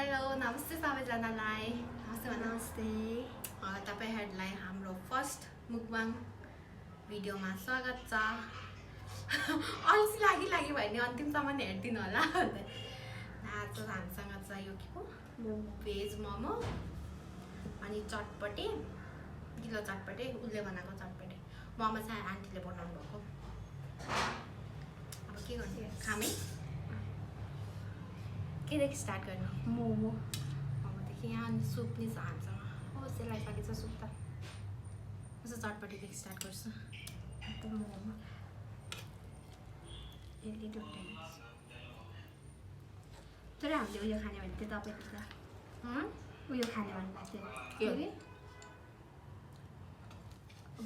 Hello नमस्ते सबैजनालाई नमस्ते तपाईहरुलाई हाम्रो फर्स्ट मुकबाङ भिडियोमा स्वागत छ अल्छी लागि भने अन्तिमसम्म हेर्दिनु होला आज हामीसँग छ यो के हो भेज मोमो अनि चटपटे गिलो चटपटे उले बनाएको चटपटे मोमो चाहिँ आन्टीले बनाउनु भएको अब के गर्ने खामै के स्टार्ट गर्ने मोमो मोमोदेखि यहाँ सुप नि छ हामीसँग हो सेलाइसकेको छ सुप त उसो चटपटीदेखि स्टार्ट गर्छु मोमो यसले दुईटा तर हामीले उयो खाने भने चाहिँ तपाईँले त उयो खाने भन्नुभएको थियो के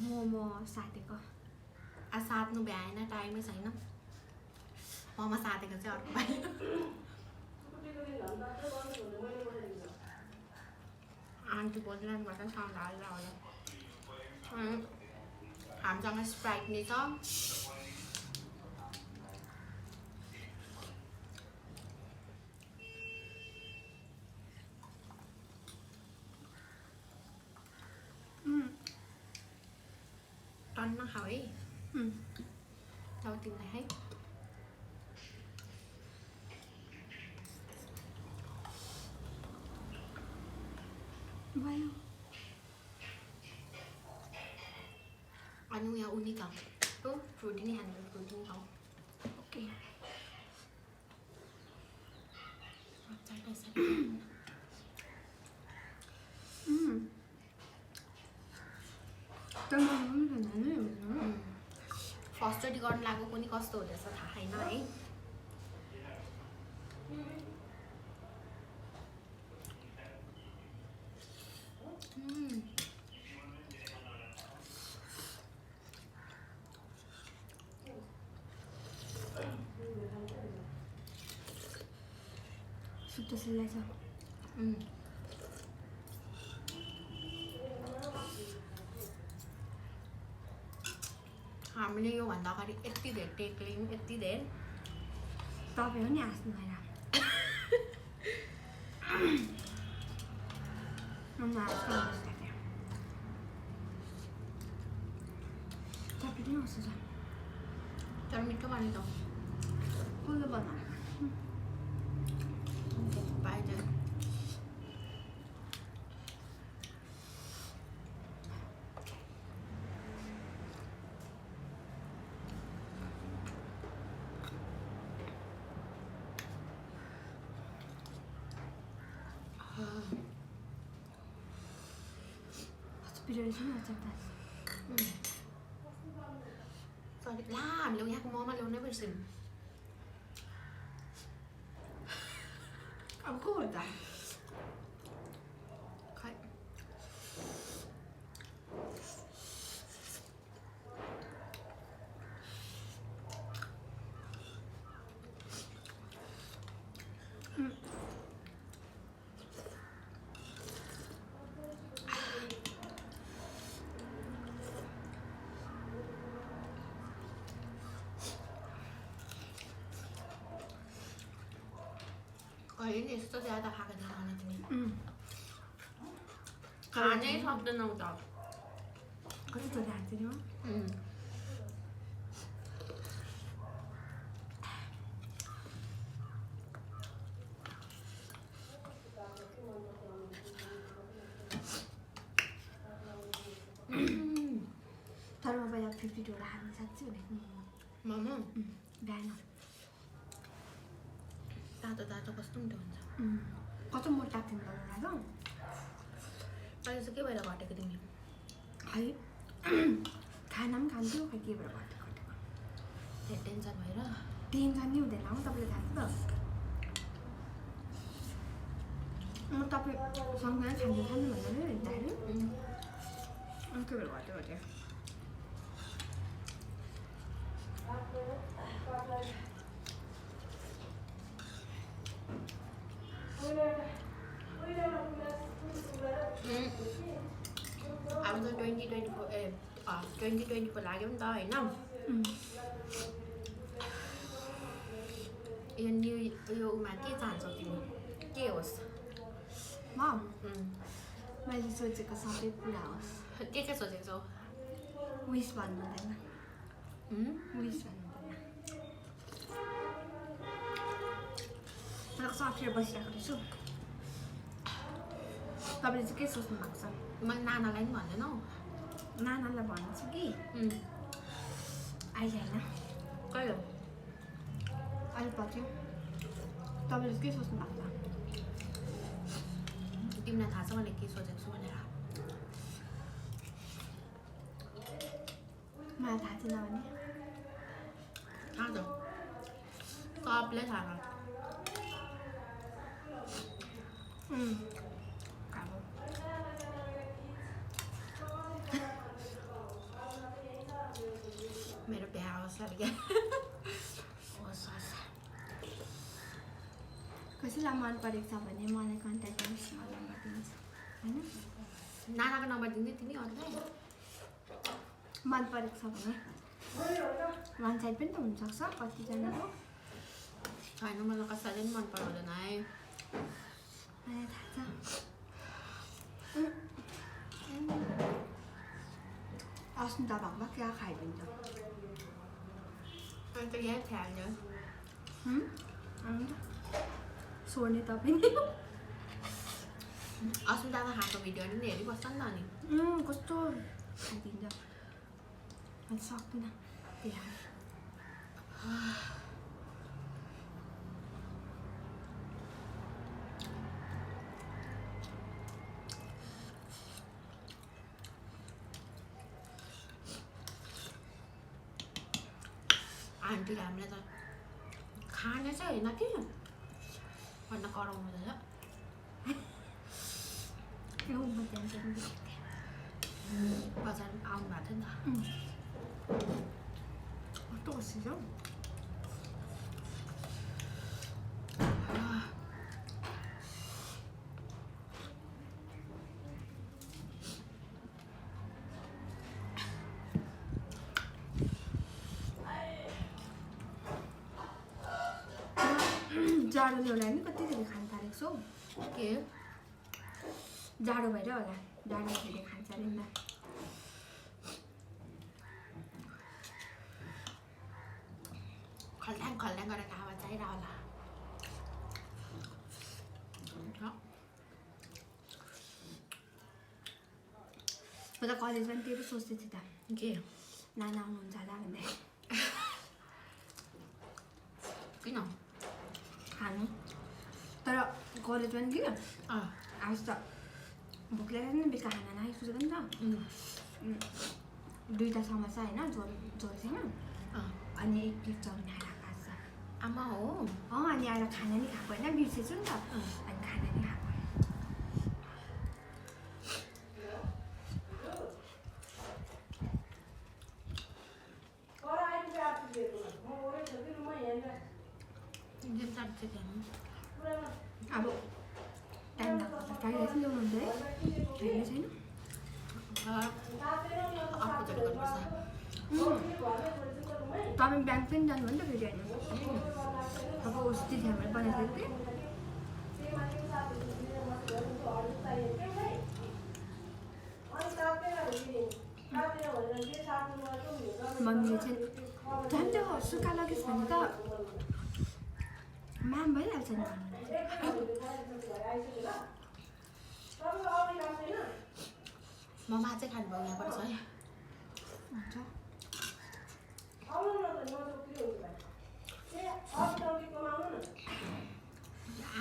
मोमो साथेको साट्नु भ्याएन टाइमै छैन मोमो साटेको चाहिँ अर्को पाइ आन्टी बोलिरहनु भएको साउन्ड हालेर होला हामीसँग स्प्राइट नि छ टन्न खाऊ है अब तिमीलाई है भयो अनि यहाँ उनी खाऊ हो फ्रुटी नै खाने फ्रुटी नै खाऊ ओके फर्स्टचोटि गर्नु लागेको पनि कस्तो हुँदैछ थाहा छैन है सुत्तो सिल्लाई छ हामीले योभन्दा अगाडि यति धेरै टेक्यौँ यति धेरै तपाईँ हो नि हाँस्नु भएर तपाईँ पनि हाँस्छ तर मिठो बन्यो त कसले बनाएको पाइन्छ पिरियड छ नि अचार सरी ला हामीले यहाँको मोमो ल्याउनै बिर्स्यौँ अब को हो त खै कहिले नि यस्तो ज्यादा खाएको थिएन तिमी खानै सक्दैनौ त कति त हाल्थ्यो नि तर म पहिला 52 वटा खानु सक्छु भने मोमो बिहान तातो तातो कस्तो मिठो हुन्छ कस्तो मोटा थियो होला अहिले चाहिँ के भएर घटेको तिमी है खाना पनि खान्थ्यो खै के भएर घटेको टेन्सन भएर टेन्सन नि हुँदैन हौ तपाईँले थाहा छ त म तपाईँ सँगै खानु भन्दा नि हिँड्दाखेरि अनि के भएर घट्यो अब त 2020 को लाग्यो नि त होइन यो न्यू यो उमा के चाहन्छौ तिमी के होस् वाउ मैले सोचेको सबै पुरा होस् के सोचेको छौ विश भन्नु हुँदैन विश भन्नु हुँदैन म सकेर बसिरहेको रहेछु तपाईँले चाहिँ के सोच्नु भएको छ मैले नानालाई पनि भन्दैन हौ नानालाई भन्छु कि अहिले होइन कहिले अहिले पछि तपाईँले के सोच्नु भएको छ तिमीलाई थाहा छ मैले के सोचेको छु भनेर मलाई थाहा छैन भने थाहा छ सबलाई थाहा छ मेरो बिहा होस् अरे क्या होस् कसैलाई मन परेको छ भने मलाई कन्ट्याक्ट गर्नुहोस् म नम्बर दिन्छु होइन नानाको नम्बर दिँदै तिमी अरूलाई मन परेको छ भने वान साइड पनि त हुनसक्छ कतिजनाको छैन मलाई कसैले पनि मन पराउँदैन है मलाई थाहा छ अस्मिता भएकोमा क्या खाइदिन्छ अन्त यहाँ खाइहाल्यो सोर्ने तपाईँ अस्मितामा खाएको भिडियोहरू पनि हेरिबस्छ नि त अनि कस्तो खाइदिन्छ मैले सक्दिनँ त्यही आन्टीले हामीलाई त खाने चाहिँ होइन कि भन्न कराउनु हुँदैछ बजार आउनु भएको थियो नि त कस्तो बसिन्छ हौ जाडोले होला नि कतिखेर खान थालेको छु के जाडो भएर होला जाडो भएर खान्छ अरे नि खल्ड्याङ खल्ड्याङ गरेर हावा चाहिरहेको होला म त कलेज पनि त्यही पो सोच्दै थिएँ त के नाना आउनुहुन्छ होला भन्दै किन खानु तर कलेज पनि कि आज त भोक लागेर नि बेलुका खाना नआइपुग्यो नि त दुईवटा समोसा होइन झोलसँग अनि एक प्लेट चाउमिन आएर खाएको छ आमा हो अनि आएर खाना नि खाएको होइन बिर्सेछु नि त अनि खाना नि खाएको अब टाइम लाग्छ टाइम ल्याउनु हुन्छ है होइन छैन अर्कोचोटि गर्नुपर्छ तपाईँ ब्याङ्क पनि जानु भयो नि त फेरि होइन अब अस्ति त्यहाँबाट बनाइदिएको थिएँ मम्मीले चाहिँ झन् त्यो सुक्खा लगेस् भने त म्याम भइहाल्छ नि म माछै खानुभयो यहाँबाट छ है हुन्छ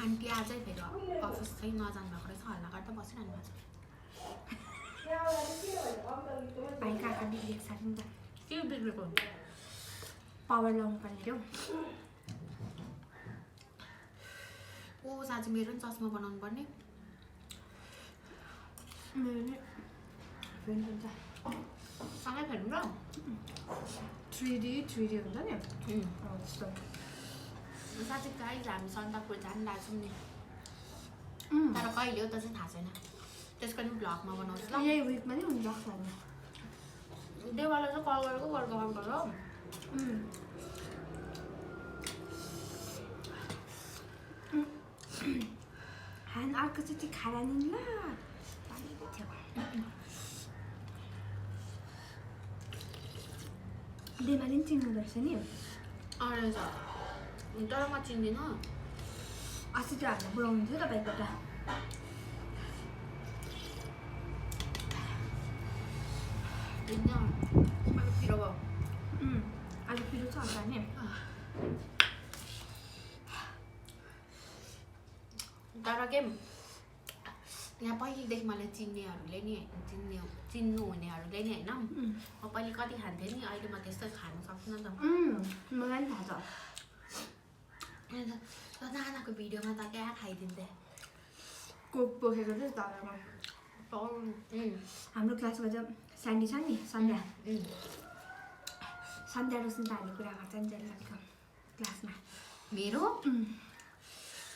आन्टी आजै फेरि अफिस चाहिँ नजानु भएको रहेछ हल्ला गर्दा बसिरहनु भएको छ भाइको आँखा बिग्रेको छ नि त के बिग्रेको पावर लाउनु पर्ने हो ओ साँच्ची मेरो पनि चस्मा बनाउनु पर्ने मेरो नि फ्रेन्ड हुन्छ सँगै फेर्नु र 3D हुन्छ नि त्यस्तो साँच्ची गाइज हामी सन्दकपुर जानु लाग्छौँ नि तर कहिले हो त चाहिँ थाहा छैन त्यसको नि भ्लगमा बनाउँछु ल यही विकमा नि हुनसक्छ नि देवालाई चाहिँ कल गरेको गर्नु पर्यो हान अर्कोचोटि खाना नि ल भनेको थियो। देमाले नि चिन्नु रहेछ नि। रहेछ तर म चिन्दिनँ। अस्ति त्यो हामीलाई बोलाउनु थियो तपाईँको त। अलिक पिरो भयो। अलिक पिरो छ होला नि। तर के यहाँ पहिलेदेखि मलाई चिन्नेहरूले नि चिन्नु हुनेहरूले नि होइन म पहिले कति खान्थेँ नि अहिले म त्यस्तो खानु सक्दिनँ नि त। मलाई नि थाहा छ। नानाको भिडियोमा त क्या खाइदिन्थेँ। कोक बोकेको थियो तलमा। हाम्रो क्लासको चाहिँ स्यान्डी छ नि सन्ध्या। सन्ध्या रोशनी त हामीले कुरा गर्छ नि त्यसलाई क्लासमा। मेरो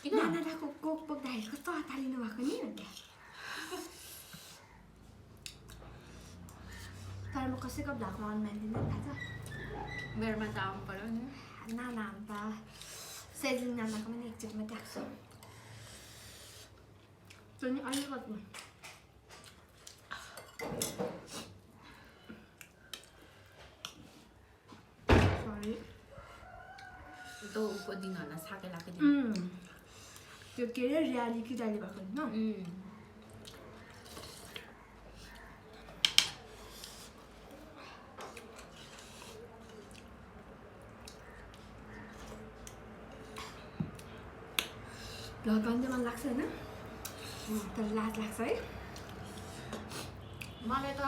नानाको कोक बोक्दाखेरि कस्तो हतालिनु भएको नि भन्ने। तर म कसैको भ्लगमा अनुमान थाहा छ। मेरोमा त आउनु पऱ्यो नि। नाना अन्त सेजिङ नानाको पनि एकचोटि मात्रै आएको छ। त्यो नि अलिकति सरी त्यो उसको दिनहरूलाई साकै लाएको दिन। त्यो के अरे र्याली कि र्याली भएको होइन। भ्लग गर्नु मन लाग्छ होइन तर लाज लाग्छ है। मलाई त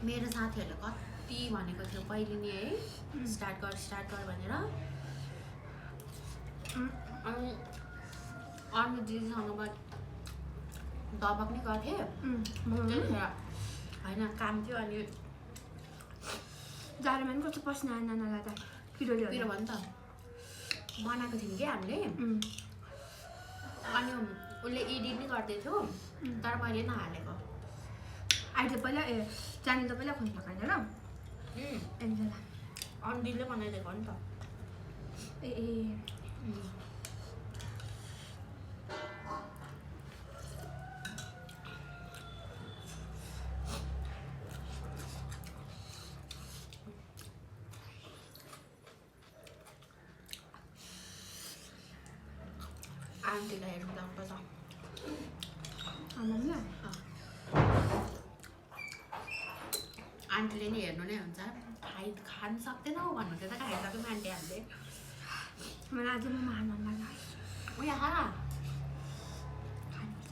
मेरो साथीहरूले कति भनेको थियो पहिले नि है स्टार्ट गर भनेर। अनि अर्को दिदीसँग म दबाक नै गर्थेँ त्यतिखेर होइन काम थियो। अनि जाडोमा पनि कस्तो पस्न आएन नानालाई त पिरोले पिरो भयो नि त बनाएको थियौँ कि हामीले। अनि उसले एडिट नै गर्दै थियो तर मैले नहालेको। अहिले त पहिला च्यानल त पहिला खोल्नु भएको होइन र एन्जेला अन्डीले बनाइदिएको नि त। आन्टीलाई हेर्नु जानुपर्छ। आन्टीले नि हेर्नु नै हुन्छ। खानु सक्दैनौ भन्नु थियो त खाइसक्यौँ आन्टीहरूले। मलाई अझै मोमो खानु मन लाग्यो। उयो खा खानुपर्छ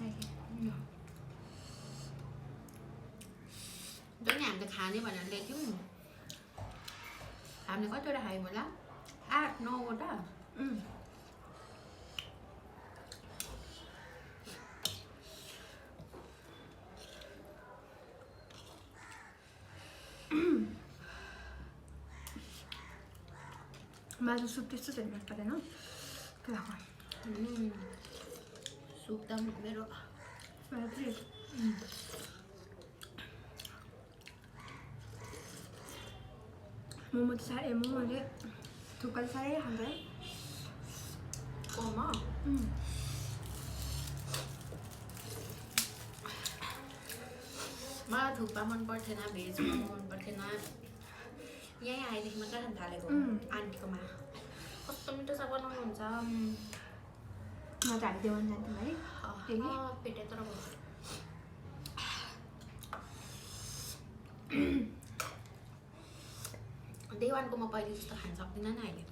नि हामीले खाने भनेर ल्याएको थियौँ। हामीले कतिवटा खायौँ होला 8-9वटा। मलाई सुप त्यस्तो चाहिँ मन परेन। सुप त मेरो मोमो त साह्रै मोमोले थुक्पाले साह्रै खान्छ है। मलाई थुक्पा मन पर्थेन, भेज मोमो मन पर्थेन। यहीँ आएदेखि मात्रै खान थालेको आन्टीकोमा। कस्तो मिठो सा बनाउनुहुन्छ। म त हामी देवान जान्थ्यौँ है पेटे तर देवानको म पहिले जस्तो खान सक्दिनँ नि अहिले।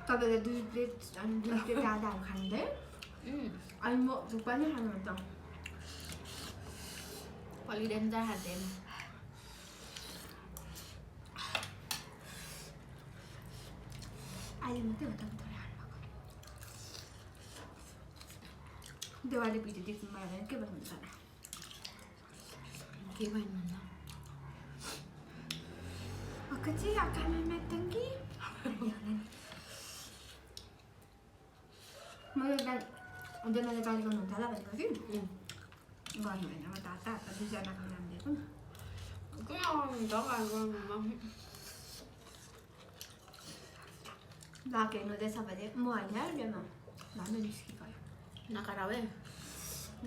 तपाईँले 2 प्लेट अनि 2 प्लेट आधाहरू खानुहुँदै अनि म थुक्पा नै खानुहुन्छ। पहिले डेन्जर खाँथेँ। अहिले मात्रै हो तपाईँ थोरै खानुभएको। देवाली भिडियो देख्नु भयो भने के भन्नुहुन्छ होला? के भन्नुहुन्छ? कति आकामा माग्थ्याङ्की मैले देवाले गाली गर्नुहुन्छ होला भनेको कि गर्नु होइन। म त हतार 2जनाको नाम दिएको नि। किन आउनुहुन्छ गाली गर्नुमा? ब्लग हेर्नुहुँदैछ भने म होइन भन्नु निस्किगयो। नकरावे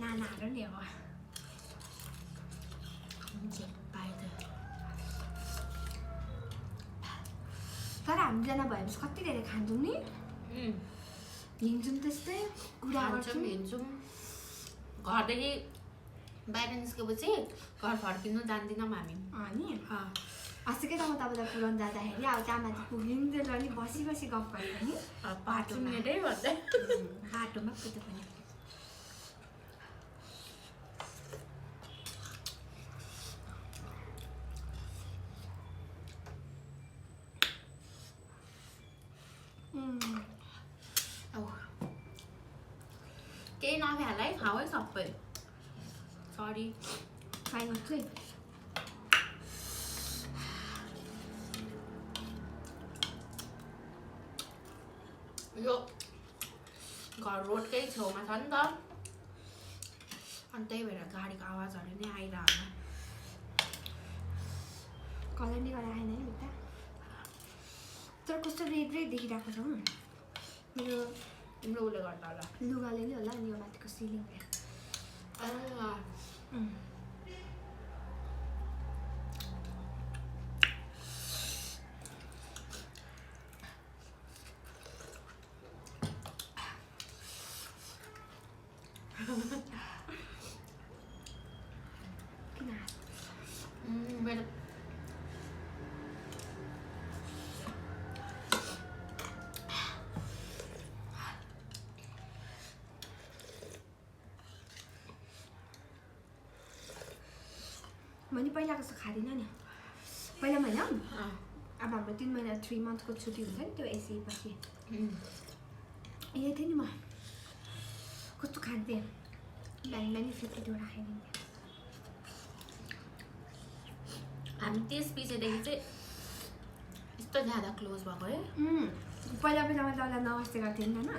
नानाहरू नि अब तर हामीजना भएपछि कति धेरै खान्छौँ नि हिँड्छौँ त्यस्तै कुरा गर्छौँ हिँड्छौँ घरदेखि बाहिर निस्केपछि घर फर्किनु जान्दिनौँ हामी नि अस्ति के त म तपाईँलाई पुऱ्याउनु जाँदाखेरि अब त्यहाँ माथि पुगिन्जेल नि बसी बसी गफ गरेको नि बाटोमा भन्दै बाटोमा कतै पनि केही नखाएला है खाऊ है सबै सरी ट्राई गर्छु है यो घर रोडकै छेउमा छ नि त अनि त्यही भएर गाडीको आवाजहरू नै आइरहन्छ कलर नै गरेर आएन है भित्र तर कस्तो रेड रेड देखिरहेको छ मेरो तिम्रो उसले गर्दा होला लुगाले नै होला अनि यो माथिको सिलिङ मेरो मैले पहिला कस्तो खाँदिनँ नि पहिला होइन अब हाम्रो 3 महिना 3 मन्थको छुट्टी हुन्छ नि त्यो एसी पछि यही थियो नि म कस्तो खान्थेँ बिहान बिहान सेपरेटो राखाइदिन्थेँ हामी त्यस पछिदेखि चाहिँ यस्तो ज्यादा क्लोज भएको है पहिला पहिला म तपाईँलाई नमस्ते गर्थेँ नि होइन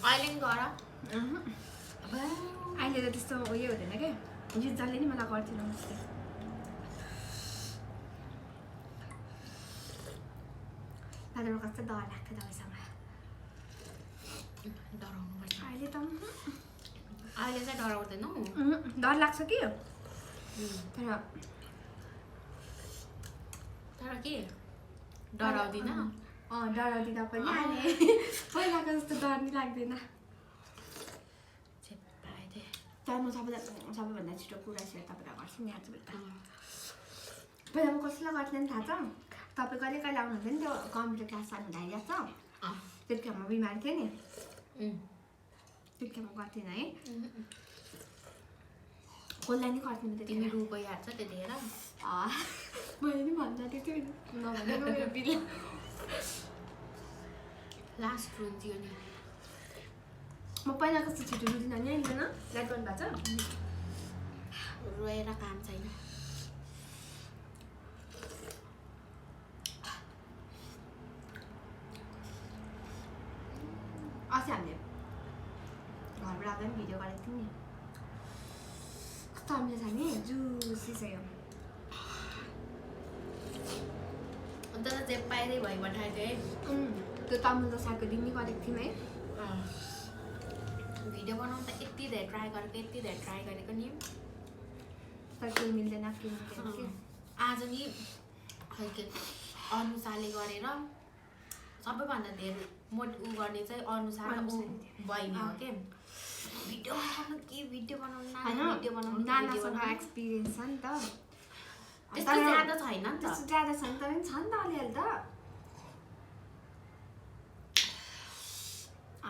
अहिले नि गर अहिले त त्यस्तो उयो हुँदैन क्या युद्धले नि मलाई गर्थ्यो नमस्ते दादामा कस्तो डर लाग्थ्यो तपाईँसँग डराउनुपर्छ अहिले त अहिले चाहिँ डराउँदैनौ डर लाग्छ कि तर के डराउँदिन डराउँदिन पनि अहिले पहिलाको जस्तो डर नि लाग्दैन तर म सबैभन्दा छिटो कुरा सेयर तपाईँलाई गर्छु नि आजभित्र पहिला म कसैलाई गर्थेँ नि थाहा छ तपाईँ कहिले कहिले आउनुहुन्थ्यो नि त्यो कम्प्युटर क्लास जानु हुँदा छ त्यतिखेर म बिमार थिएँ नि त्यतिखेर म गर्थेन है कसलाई नि गर्थेन तिमी रु गइहाल्छ त्यतिखेर मैले नि भन्दा त्यो नभनेको मेरो बिल लास्ट रुन्थ्यो नि म पहिला कस्तो छिटो रुदिनँ नि होइन याद गर्नुभएको छ रोएर काम छैन अस्ति हामीले घरबाट आउँदा पनि भिडियो गरेको थियौँ नि कस्तो राम्रो छ नि जुसी छ यो अन्त त जे पाइँदै भइ पठाएको थियो है त्यो तमुलको सागको दिन नि गरेको थियौँ है भिडियो बनाउँदा यति धेरै ट्राई गरेको नि तर केही मिल्दैन केही मिल्दैन के आज नि खै के अनुसारले गरेर सबैभन्दा धेरै म उ गर्ने चाहिँ अनुसार बहिनी हो के भिडियो बनाउनु के भिडियो बनाउनु नानासँग एक्सपिरियन्स छ नि त त्यस्तो ज्यादा छैन नि त त्यस्तो ज्यादा छैन तर पनि छ नि त अलिअलि त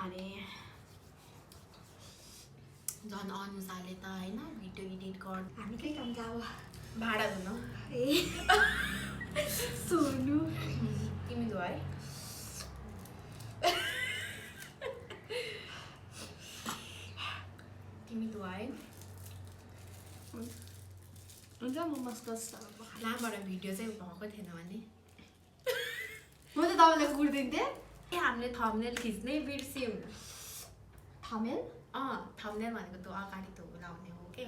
अनि झन् अनुसारले त होइन भिडियो एडिट गर्नु हामी के काम अब भाडा धुनु ए सोनु तिमी धुवा है तिमी धुवा है हुन्छ म मस्कस लामबाट भिडियो चाहिँ भएको थिएन भने म त तपाईँलाई गुड्दिन्थेँ ए हामीले थम्बनेल खिच्नै बिर्स्यौँ थमेल थम्बनेल भनेको त्यो अगाडि त्यो लाउने हो के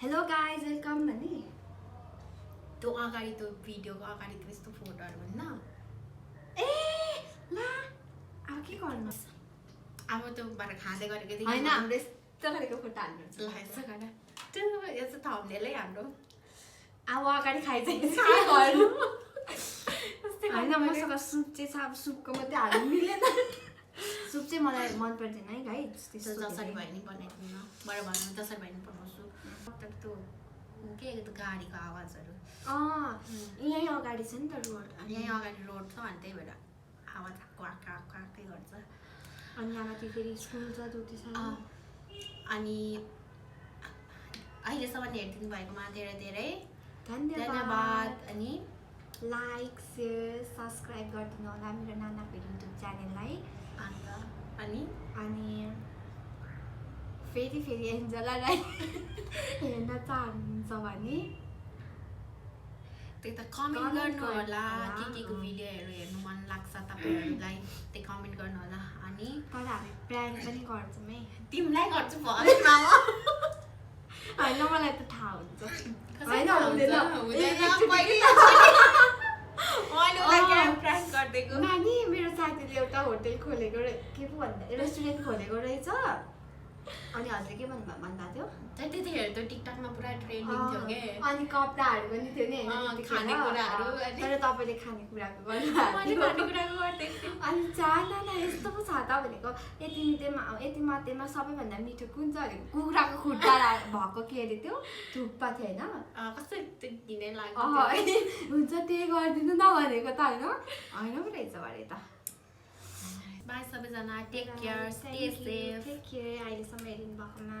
हेलो गाइज वेलकम भन्ने त्यो अगाडि त्यो भिडियोको अगाडि त्यस्तो फोटोहरू होइन ए ला अब के गर्नु अब त्यो भएर खाँदै गरेको होइन हाम्रो यस्तो गरेको फोटो हाल्नुपर्छ ल यसो गर त्यो यो चाहिँ थम्नेलै हाम्रो अब अगाडि खाइसकेपछि होइन मसँग सुप चाहिँ छ अब सुपको मात्रै हाल्नु मिलेन सुप चाहिँ मलाई मन पर्दैन है गाइस त्यो जसरी भए नि बनाइदिनु बडा भन्नु जसरी भए नि बनाउँछु त्यो के त्यो गाडीको आवाजहरू यहीँ अगाडि छ नि त रोड यहीँ अगाडि रोड छ अनि त्यही भएर आवाज क्वाक्कै गर्छ अनि यहाँ माथि फेरि स्कुल छ ज्योति छ अनि अहिलेसम्म हेरिदिनु भएकोमा धेरै धेरै धन्यवाद अनि लाइक सेयर सब्सक्राइब गरिदिनु होला मेरो नानाको युट्युब च्यानललाई अन्त अनि फेरि एन्जलालाई हेर्न चाहनुहुन्छ भने त्यही त कमेन्ट गर्नु होला के को भिडियोहरू हेर्नु मन लाग्छ तपाईँहरूलाई त्यही कमेन्ट गर्नु होला अनि तर हामी प्र्याङ्क पनि गर्छौँ है तिमीलाई गर्छु भने मामा होइन मलाई त थाहा हुन्छ होइन हुँदैन नानी मेरो साथीले एउटा होटल खोलेको के पो भन्दा रेस्टुरेन्ट खोलेको रहेछ अनि हजुर के भन्नुभएको थियो त्यतिखेर त टिकटकमा पुरा ट्रेन्डिङ थियो के अनि कपडाहरू पनि थियो नि होइन खानेकुराहरू तर तपाईँले खानेकुराको अनि चाहना यस्तो पो छ त भनेको यति मात्रमा सबैभन्दा मिठो कुन छ भनेको कुखुराको खुट्टा भएको के अरे त्यो थुक्पा थियो होइन कस्तो घिनै लाग्यो हुन्छ त्यही गरिदिनु न भनेको त होइन पो रहेछ अरे त बाई सबैजना take care stay safe take care अहिलेसम्म हेरिनु भएकोमा